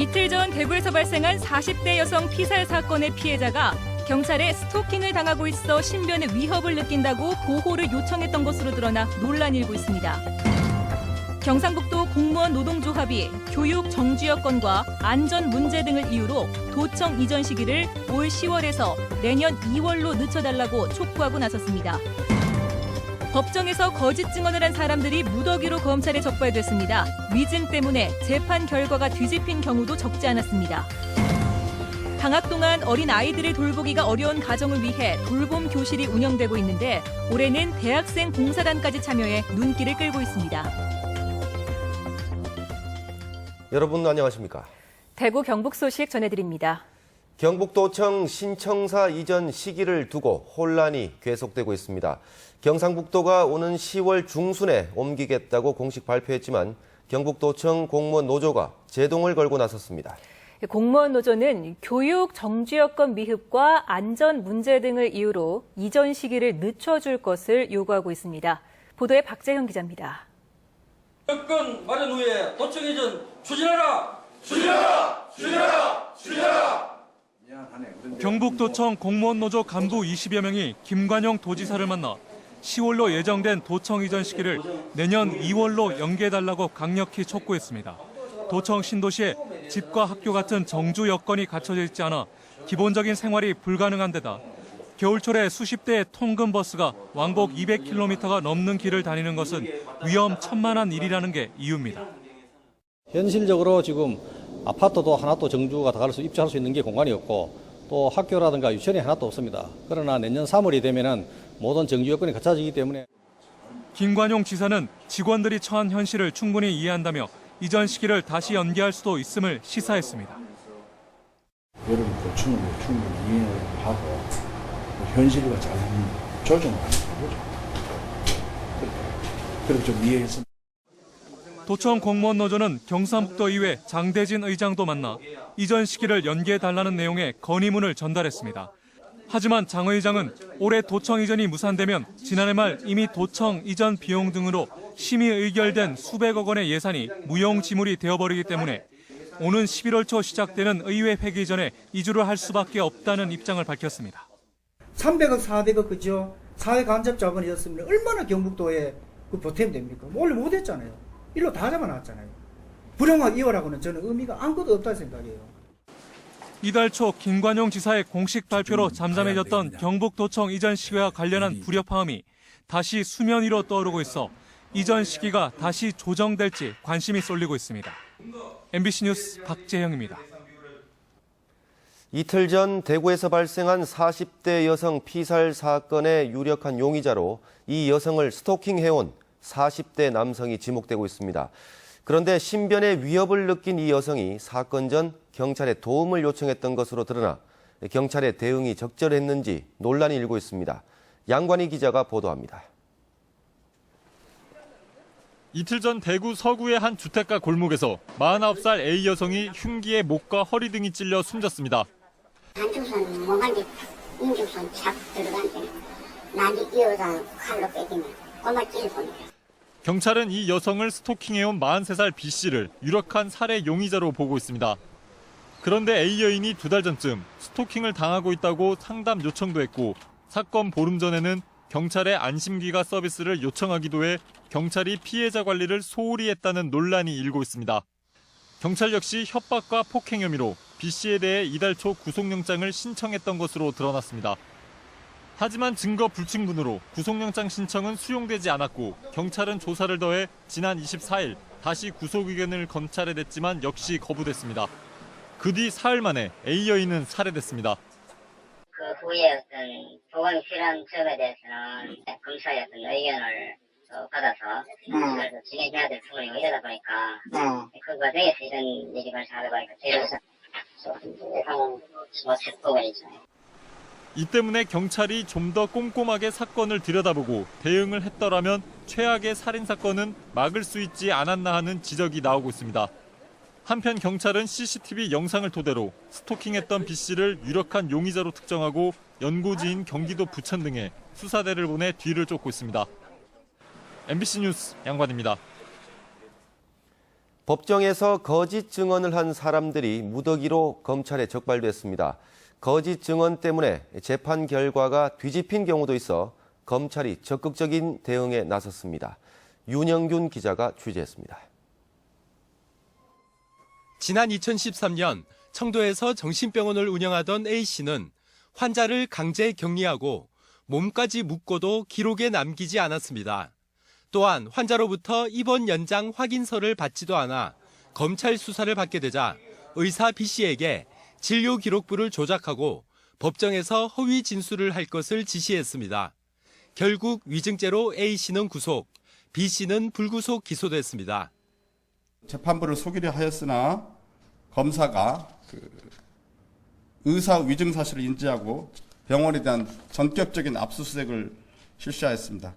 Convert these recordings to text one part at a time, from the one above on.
이틀 전 대구에서 발생한 40대 여성 피살 사건의 피해자가 경찰에 스토킹을 당하고 있어 신변에 위협을 느낀다고 보호를 요청했던 것으로 드러나 논란이 일고 있습니다. 경상북도 공무원 노동조합이 교육 정지 여건과 안전 문제 등을 이유로 도청 이전 시기를 올 10월에서 내년 2월로 늦춰달라고 촉구하고 나섰습니다. 법정에서 거짓 증언을 한 사람들이 무더기로 검찰에 적발됐습니다. 위증 때문에 재판 결과가 뒤집힌 경우도 적지 않았습니다. 방학 동안 어린 아이들을 돌보기가 어려운 가정을 위해 돌봄 교실이 운영되고 있는데 올해는 대학생 봉사단까지 참여해 눈길을 끌고 있습니다. 여러분 안녕하십니까? 대구 경북 소식 전해드립니다. 경북도청 신청사 이전 시기를 두고 혼란이 계속되고 있습니다. 경상북도가 오는 10월 중순에 옮기겠다고 공식 발표했지만 경북도청 공무원 노조가 제동을 걸고 나섰습니다. 공무원 노조는 교육 정지 여건 미흡과 안전 문제 등을 이유로 이전 시기를 늦춰줄 것을 요구하고 있습니다. 보도에 박재형 기자입니다. 여건 마련 후에 도청 이전 추진하라! 추진하라! 추진하라! 추진하라! 경북도청 공무원노조 간부 20여 명이 김관영 도지사를 만나 10월로 예정된 도청 이전 시기를 내년 2월로 연기해달라고 강력히 촉구했습니다. 도청 신도시에 집과 학교 같은 정주 여건이 갖춰져 있지 않아 기본적인 생활이 불가능한 데다 겨울철에 수십 대의 통근버스가 왕복 200km가 넘는 길을 다니는 것은 위험천만한 일이라는 게 이유입니다. 현실적으로 지금 아파트도 하나도 정주가 입주할 수 있는 게 공간이 없고 또 학교라든가 유치원이 하나도 없습니다. 그러나 내년 3월이 되면은 모든 정주 여건이 갖춰지기 때문에 김관용 지사는 직원들이 처한 현실을 충분히 이해한다며 이전 시기를 다시 연기할 수도 있음을 시사했습니다. 여러분 고충을 충분히 이해를 하고 현실과 잘 조정하는 거죠. 그렇게 좀 이해해서. 도청 공무원노조는 경상북도의회 장대진 의장도 만나 이전 시기를 연기해달라는 내용의 건의문을 전달했습니다. 하지만 장 의장은 올해 도청 이전이 무산되면 지난해 말 이미 도청 이전 비용 등으로 심의 의결된 수백억 원의 예산이 무용지물이 되어버리기 때문에 오는 11월 초 시작되는 의회 회기 전에 이주를 할 수밖에 없다는 입장을 밝혔습니다. 300억, 400억 그죠? 사회 간접 자본이었으면 얼마나 경북도에 그 보탬 됩니까? 원래 못했잖아요. 일로 다 잡아놨잖아요. 불용학 이월하고는 저는 의미가 아무것도 없다는 생각이에요. 이달 초 김관용 지사의 공식 발표로 잠잠해졌던 경북도청 이전 시기와 관련한 불협화음이 다시 수면 위로 떠오르고 있어 이전 시기가 다시 조정될지 관심이 쏠리고 있습니다. MBC 뉴스 박재형입니다. 이틀 전 대구에서 발생한 40대 여성 피살 사건의 유력한 용의자로 이 여성을 스토킹해온 40대 남성이 지목되고 있습니다. 그런데 신변의 위협을 느낀 이 여성이 사건 전 경찰에 도움을 요청했던 것으로 드러나 경찰의 대응이 적절했는지 논란이 일고 있습니다. 양관희 기자가 보도합니다. 이틀 전 대구 서구의 한 주택가 골목에서 49살 A 여성이 흉기에 목과 허리 등이 찔려 숨졌습니다. 한쪽선 몽환지 인중선 착 들어간데 난지 끼어서 칼로 빼기면 꼬마 찔 뻔해요. 경찰은 이 여성을 스토킹해온 43살 B 씨를 유력한 살해 용의자로 보고 있습니다. 그런데 A 여인이 2달 전쯤 스토킹을 당하고 있다고 상담 요청도 했고 사건 보름 전에는 경찰에 안심기가 서비스를 요청하기도 해 경찰이 피해자 관리를 소홀히 했다는 논란이 일고 있습니다. 경찰 역시 협박과 폭행 혐의로 B 씨에 대해 이달 초 구속영장을 신청했던 것으로 드러났습니다. 하지만 증거 불충분으로 구속영장 신청은 수용되지 않았고 경찰은 조사를 더해 지난 24일 다시 구속 의견을 검찰에 냈지만 역시 거부됐습니다. 그 뒤 사흘 만에 A 여인은 살해됐습니다. 그 후에 어떤 보건이 필요한 점에 대해서는 검사의 어떤 의견을 받아서 그래서 진행해야 될 부분이 이러다 보니까 그 과정에서 이런 일이 발생하다 보니까 제로서 예상은 못했고 그랬잖아요. 이 때문에 경찰이 좀 더 꼼꼼하게 사건을 들여다보고 대응을 했더라면 최악의 살인사건은 막을 수 있지 않았나 하는 지적이 나오고 있습니다. 한편 경찰은 CCTV 영상을 토대로 스토킹했던 B 씨를 유력한 용의자로 특정하고 연고지인 경기도 부천 등에 수사대를 보내 뒤를 쫓고 있습니다. MBC 뉴스 양관입니다. 법정에서 거짓 증언을 한 사람들이 무더기로 검찰에 적발됐습니다. 거짓 증언 때문에 재판 결과가 뒤집힌 경우도 있어 검찰이 적극적인 대응에 나섰습니다. 윤영균 기자가 취재했습니다. 지난 2013년 청도에서 정신병원을 운영하던 A씨는 환자를 강제 격리하고 몸까지 묶고도 기록에 남기지 않았습니다. 또한 환자로부터 입원 연장 확인서를 받지도 않아 검찰 수사를 받게 되자 의사 B씨에게 진료 기록부를 조작하고 법정에서 허위 진술을 할 것을 지시했습니다. 결국 위증죄로 A씨는 구속, B씨는 불구속 기소됐습니다. 재판부를 속이려 하였으나 검사가 의사 위증 사실을 인지하고 병원에 대한 전격적인 압수수색을 실시하였습니다.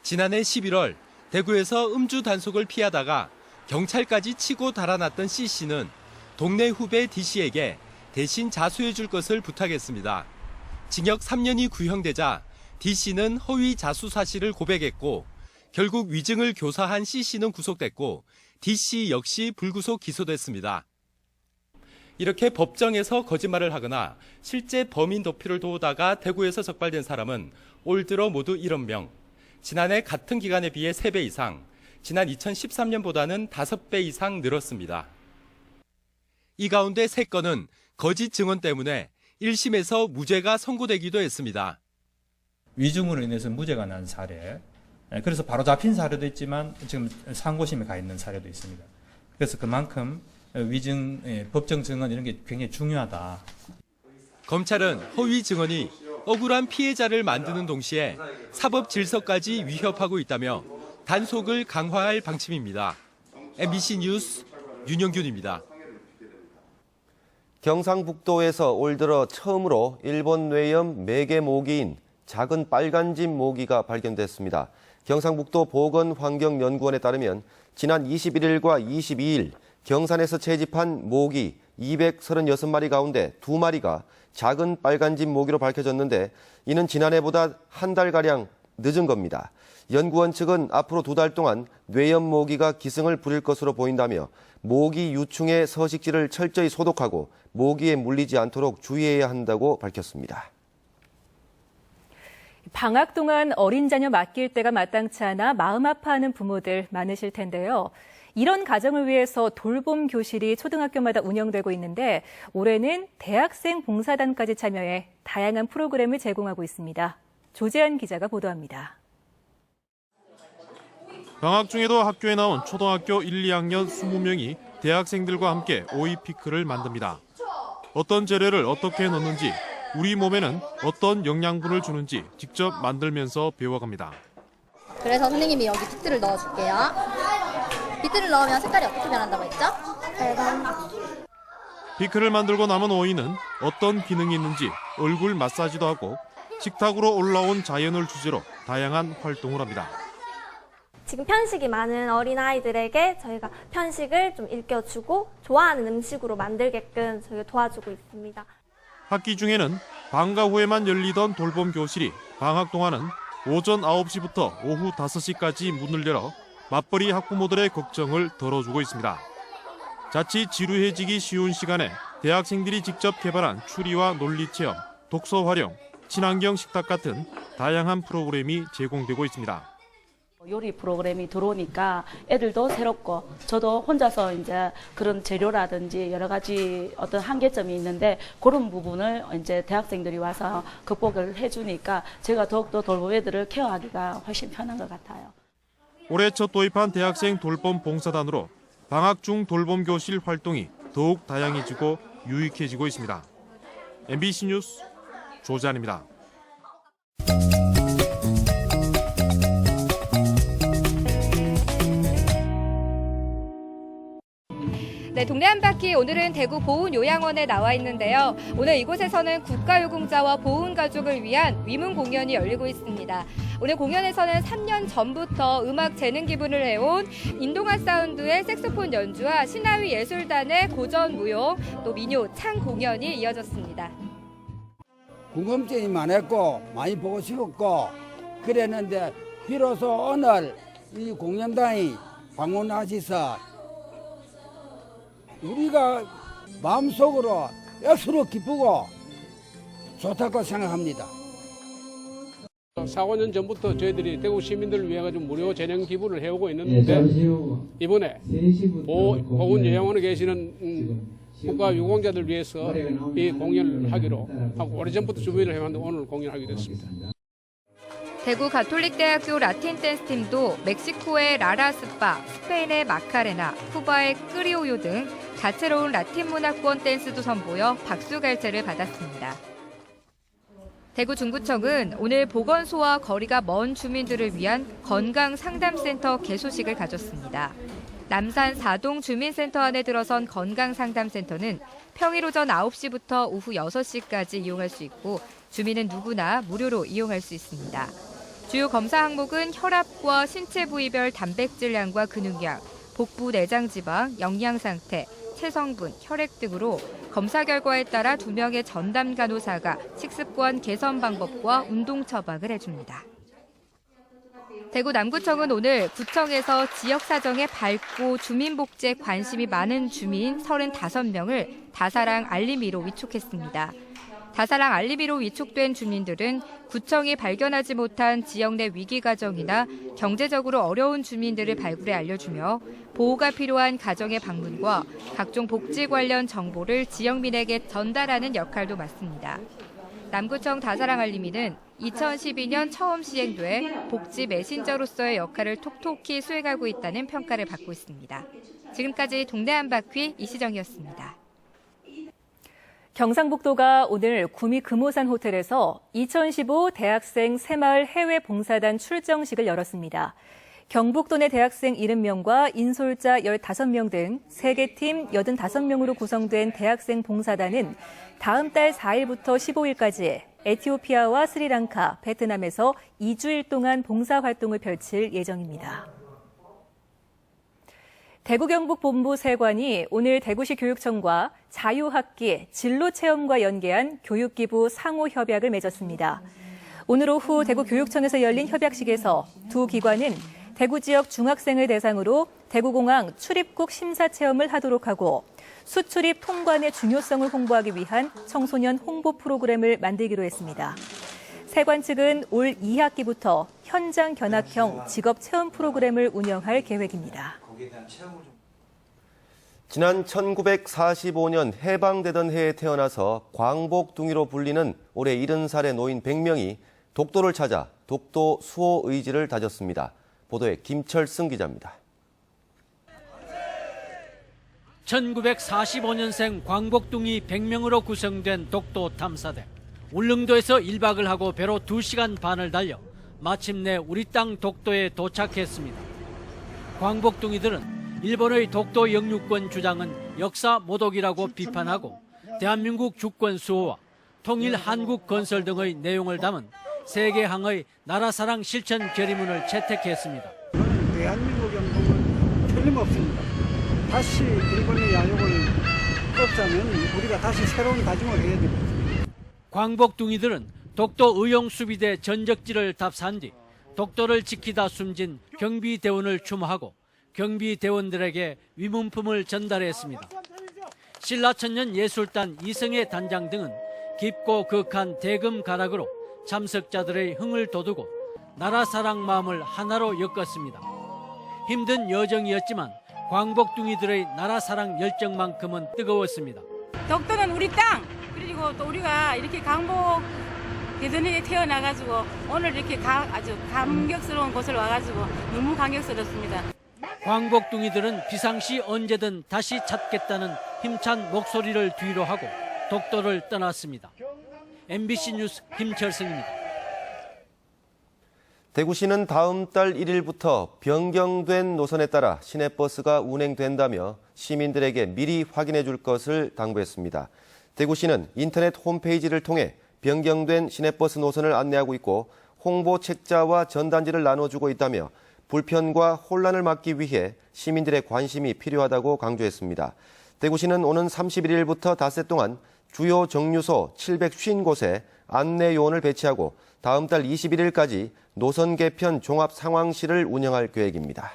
지난해 11월 대구에서 음주 단속을 피하다가 경찰까지 치고 달아났던 C씨는 동네 후배 D씨에게 대신 자수해 줄 것을 부탁했습니다. 징역 3년이 구형되자 D씨는 허위 자수 사실을 고백했고 결국 위증을 교사한 C씨는 구속됐고 D씨 역시 불구속 기소됐습니다. 이렇게 법정에서 거짓말을 하거나 실제 범인 도피를 도우다가 대구에서 적발된 사람은 올 들어 모두 7명. 지난해 같은 기간에 비해 3배 이상, 지난 2013년보다는 5배 이상 늘었습니다. 이 가운데 3건은 거짓 증언 때문에 1심에서 무죄가 선고되기도 했습니다. 위증으로 인해서 무죄가 난 사례, 그래서 바로 잡힌 사례도 있지만 지금 상고심에 가 있는 사례도 있습니다. 그래서 그만큼 위증, 법정 증언 이런 게 굉장히 중요하다. 검찰은 허위 증언이 억울한 피해자를 만드는 동시에 사법 질서까지 위협하고 있다며 단속을 강화할 방침입니다. MBC 뉴스 윤영균입니다. 경상북도에서 올 들어 처음으로 일본 뇌염 매개 모기인 작은 빨간집 모기가 발견됐습니다. 경상북도 보건환경연구원에 따르면 지난 21일과 22일 경산에서 채집한 모기 236마리 가운데 2마리가 작은 빨간집 모기로 밝혀졌는데 이는 지난해보다 한 달가량 늦은 겁니다. 연구원 측은 앞으로 2달 동안 뇌염 모기가 기승을 부릴 것으로 보인다며 모기 유충의 서식지를 철저히 소독하고 모기에 물리지 않도록 주의해야 한다고 밝혔습니다. 방학 동안 어린 자녀 맡길 때가 마땅치 않아 마음 아파하는 부모들 많으실 텐데요. 이런 가정을 위해서 돌봄 교실이 초등학교마다 운영되고 있는데 올해는 대학생 봉사단까지 참여해 다양한 프로그램을 제공하고 있습니다. 조재한 기자가 보도합니다. 방학 중에도 학교에 나온 초등학교 1, 2학년 20명이 대학생들과 함께 오이 피클을 만듭니다. 어떤 재료를 어떻게 넣는지, 우리 몸에는 어떤 영양분을 주는지 직접 만들면서 배워갑니다. 그래서 선생님이 여기 비트를 넣어줄게요. 비트를 넣으면 색깔이 어떻게 변한다고 했죠? 빨간. 피클을 만들고 남은 오이는 어떤 기능이 있는지 얼굴 마사지도 하고 식탁으로 올라온 자연을 주제로 다양한 활동을 합니다. 지금 편식이 많은 어린아이들에게 저희가 편식을 좀 일깨워주고 좋아하는 음식으로 만들게끔 저희가 도와주고 있습니다. 학기 중에는 방과 후에만 열리던 돌봄 교실이 방학 동안은 오전 9시부터 오후 5시까지 문을 열어 맞벌이 학부모들의 걱정을 덜어주고 있습니다. 자칫 지루해지기 쉬운 시간에 대학생들이 직접 개발한 추리와 논리체험, 독서 활용, 친환경 식탁 같은 다양한 프로그램이 제공되고 있습니다. 요리 프로그램이 들어오니까 애들도 새롭고 저도 혼자서 이제 그런 재료라든지 여러 가지 어떤 한계점이 있는데 그런 부분을 이제 대학생들이 와서 극복을 해주니까 제가 더욱더 돌봄 애들을 케어하기가 훨씬 편한 것 같아요. 올해 첫 도입한 대학생 돌봄 봉사단으로 방학 중 돌봄 교실 활동이 더욱 다양해지고 유익해지고 있습니다. MBC 뉴스 조재한입니다. 네, 동네 한 바퀴 오늘은 대구 보훈요양원에 나와 있는데요. 오늘 이곳에서는 국가유공자와 보훈가족을 위한 위문 공연이 열리고 있습니다. 오늘 공연에서는 3년 전부터 음악 재능 기부를 해온 인동아 사운드의 색소폰 연주와 신하위 예술단의 고전 무용, 또 민요, 창 공연이 이어졌습니다. 궁금증이 많았고 많이 보고 싶었고 그랬는데 비로소 오늘 이 공연단이 방문하셔서 우리가 마음속으로 애수로 기쁘고 좋다고 생각합니다. 4, 5년 전부터 저희들이 대구 시민들을 위해 가지고 무료 전형 기부를 해오고 있는데 이번에 보훈요양원에 계시는 국가유공자들 위해서 이 공연을 하기로 하고 오래전부터 준비를 해왔는데 오늘 공연하게 됐습니다. 대구 가톨릭대학교 라틴 댄스 팀도 멕시코의 라라스파, 스페인의 마카레나, 쿠바의 끄리오요 등 다채로운 라틴 문화권 댄스도 선보여 박수갈채를 받았습니다. 대구 중구청은 오늘 보건소와 거리가 먼 주민들을 위한 건강상담센터 개소식을 가졌습니다. 남산 4동 주민센터 안에 들어선 건강상담센터는 평일 오전 9시부터 오후 6시까지 이용할 수 있고 주민은 누구나 무료로 이용할 수 있습니다. 주요 검사 항목은 혈압과 신체 부위별 단백질량과 근육량, 복부 내장 지방, 영양 상태, 체성분, 혈액 등으로 검사 결과에 따라 2명의 전담 간호사가 식습관 개선 방법과 운동 처방을 해줍니다. 대구 남구청은 오늘 구청에서 지역 사정에 밝고 주민복지에 관심이 많은 주민 35명을 다사랑 알림이로 위촉했습니다. 다사랑 알림이로 위촉된 주민들은 구청이 발견하지 못한 지역 내 위기 가정이나 경제적으로 어려운 주민들을 발굴해 알려주며 보호가 필요한 가정의 방문과 각종 복지 관련 정보를 지역민에게 전달하는 역할도 맡습니다. 남구청 다사랑 알림이는 2012년 처음 시행돼 복지 메신저로서의 역할을 톡톡히 수행하고 있다는 평가를 받고 있습니다. 지금까지 동네 한 바퀴 이시정이었습니다. 경상북도가 오늘 구미 금오산 호텔에서 2015 대학생 새마을 해외 봉사단 출정식을 열었습니다. 경북도 내 대학생 70명과 인솔자 15명 등 3개 팀 85명으로 구성된 대학생 봉사단은 다음 달 4일부터 15일까지 에티오피아와 스리랑카, 베트남에서 2주일 동안 봉사활동을 펼칠 예정입니다. 대구 경북본부 세관이 오늘 대구시 교육청과 자유학기 진로체험과 연계한 교육기부 상호협약을 맺었습니다. 오늘 오후 대구교육청에서 열린 협약식에서 두 기관은 대구 지역 중학생을 대상으로 대구공항 출입국 심사체험을 하도록 하고 수출입 통관의 중요성을 홍보하기 위한 청소년 홍보 프로그램을 만들기로 했습니다. 세관 측은 올 2학기부터 현장 견학형 직업 체험 프로그램을 운영할 계획입니다. 지난 1945년 해방되던 해에 태어나서 광복둥이로 불리는 올해 70살의 노인 100명이 독도를 찾아 독도 수호 의지를 다졌습니다. 보도에 김철승 기자입니다. 1945년생 광복둥이 100명으로 구성된 독도 탐사대. 울릉도에서 1박을 하고 배로 2시간 반을 달려 마침내 우리 땅 독도에 도착했습니다. 광복둥이들은 일본의 독도 영유권 주장은 역사 모독이라고 비판하고 대한민국 주권 수호와 통일 한국 건설 등의 내용을 담은 세계항의 나라사랑 실천 결의문을 채택했습니다. 대한민국 영토는 틀림없습니다. 다시 일본의 야욕을 꺾자면 우리가 다시 새로운 다짐을 해야 됩니다. 광복둥이들은 독도 의용수비대 전적지를 답사한 뒤 독도를 지키다 숨진 경비대원을 추모하고 경비대원들에게 위문품을 전달했습니다. 신라천년 예술단 이성의 단장 등은 깊고 극한 대금 가락으로 참석자들의 흥을 돋우고 나라 사랑 마음을 하나로 엮었습니다. 힘든 여정이었지만 광복둥이들의 나라 사랑 열정만큼은 뜨거웠습니다. 독도는 우리 땅, 그리고 또 우리가 이렇게 강복 대전에 태어나가지고 오늘 이렇게 아주 감격스러운 곳을 와가지고 너무 감격스럽습니다. 광복둥이들은 비상시 언제든 다시 찾겠다는 힘찬 목소리를 뒤로 하고 독도를 떠났습니다. MBC 뉴스 김철승입니다. 대구시는 다음 달 1일부터 변경된 노선에 따라 시내버스가 운행된다며 시민들에게 미리 확인해 줄 것을 당부했습니다. 대구시는 인터넷 홈페이지를 통해 변경된 시내버스 노선을 안내하고 있고 홍보 책자와 전단지를 나눠주고 있다며 불편과 혼란을 막기 위해 시민들의 관심이 필요하다고 강조했습니다. 대구시는 오는 31일부터 닷새 동안 주요 정류소 750곳에 안내 요원을 배치하고 다음 달 21일까지 노선 개편 종합 상황실을 운영할 계획입니다.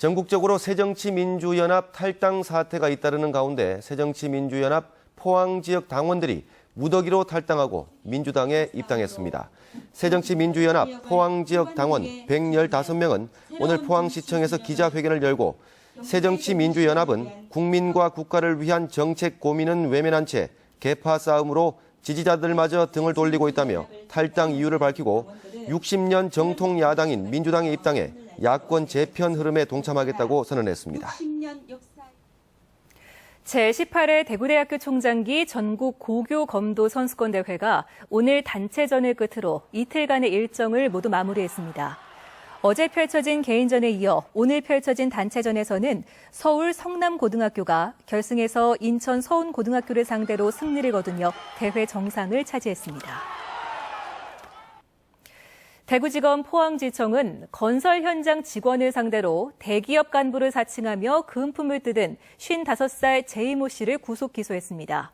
전국적으로 새정치민주연합 탈당 사태가 잇따르는 가운데 새정치민주연합 포항 지역 당원들이 무더기로 탈당하고 민주당에 입당했습니다. 새정치민주연합 포항 지역 당원 115명은 오늘 포항시청에서 기자회견을 열고 새정치민주연합은 국민과 국가를 위한 정책 고민은 외면한 채 계파 싸움으로 지지자들마저 등을 돌리고 있다며 탈당 이유를 밝히고 60년 정통 야당인 민주당에 입당해 야권 재편 흐름에 동참하겠다고 선언했습니다. 제18회 대구대학교 총장기 전국 고교 검도 선수권 대회가 오늘 단체전을 끝으로 이틀간의 일정을 모두 마무리했습니다. 어제 펼쳐진 개인전에 이어 오늘 펼쳐진 단체전에서는 서울 성남고등학교가 결승에서 인천 서운고등학교를 상대로 승리를 거두며 대회 정상을 차지했습니다. 대구지검 포항지청은 건설 현장 직원을 상대로 대기업 간부를 사칭하며 금품을 뜯은 55살 제이모 씨를 구속 기소했습니다.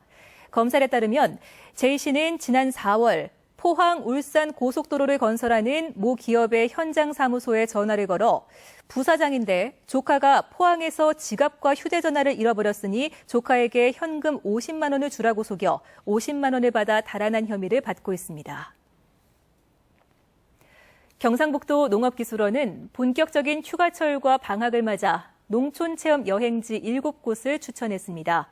검찰에 따르면 제이 씨는 지난 4월 포항 울산 고속도로를 건설하는 모 기업의 현장 사무소에 전화를 걸어 부사장인데 조카가 포항에서 지갑과 휴대전화를 잃어버렸으니 조카에게 현금 50만 원을 주라고 속여 50만 원을 받아 달아난 혐의를 받고 있습니다. 경상북도 농업기술원은 본격적인 휴가철과 방학을 맞아 농촌체험 여행지 7곳을 추천했습니다.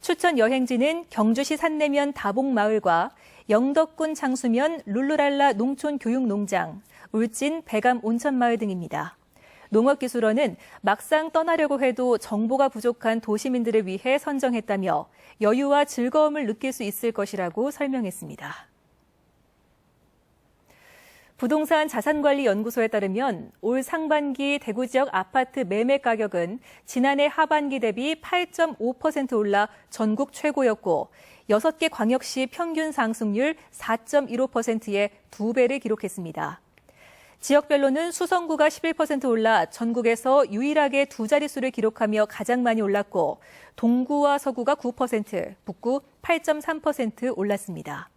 추천 여행지는 경주시 산내면 다봉마을과 영덕군 장수면 룰루랄라 농촌교육농장, 울진 배감 온천마을 등입니다. 농업기술원은 막상 떠나려고 해도 정보가 부족한 도시민들을 위해 선정했다며 여유와 즐거움을 느낄 수 있을 것이라고 설명했습니다. 부동산 자산관리연구소에 따르면 올 상반기 대구 지역 아파트 매매 가격은 지난해 하반기 대비 8.5% 올라 전국 최고였고 6개 광역시 평균 상승률 4.15%의 2배를 기록했습니다. 지역별로는 수성구가 11% 올라 전국에서 유일하게 두 자릿수를 기록하며 가장 많이 올랐고 동구와 서구가 9%, 북구 8.3% 올랐습니다.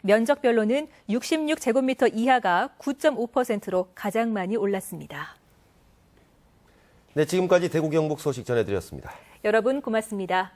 면적별로는 66제곱미터 이하가 9.5%로 가장 많이 올랐습니다. 네, 지금까지 대구 경북 소식 전해드렸습니다. 여러분 고맙습니다.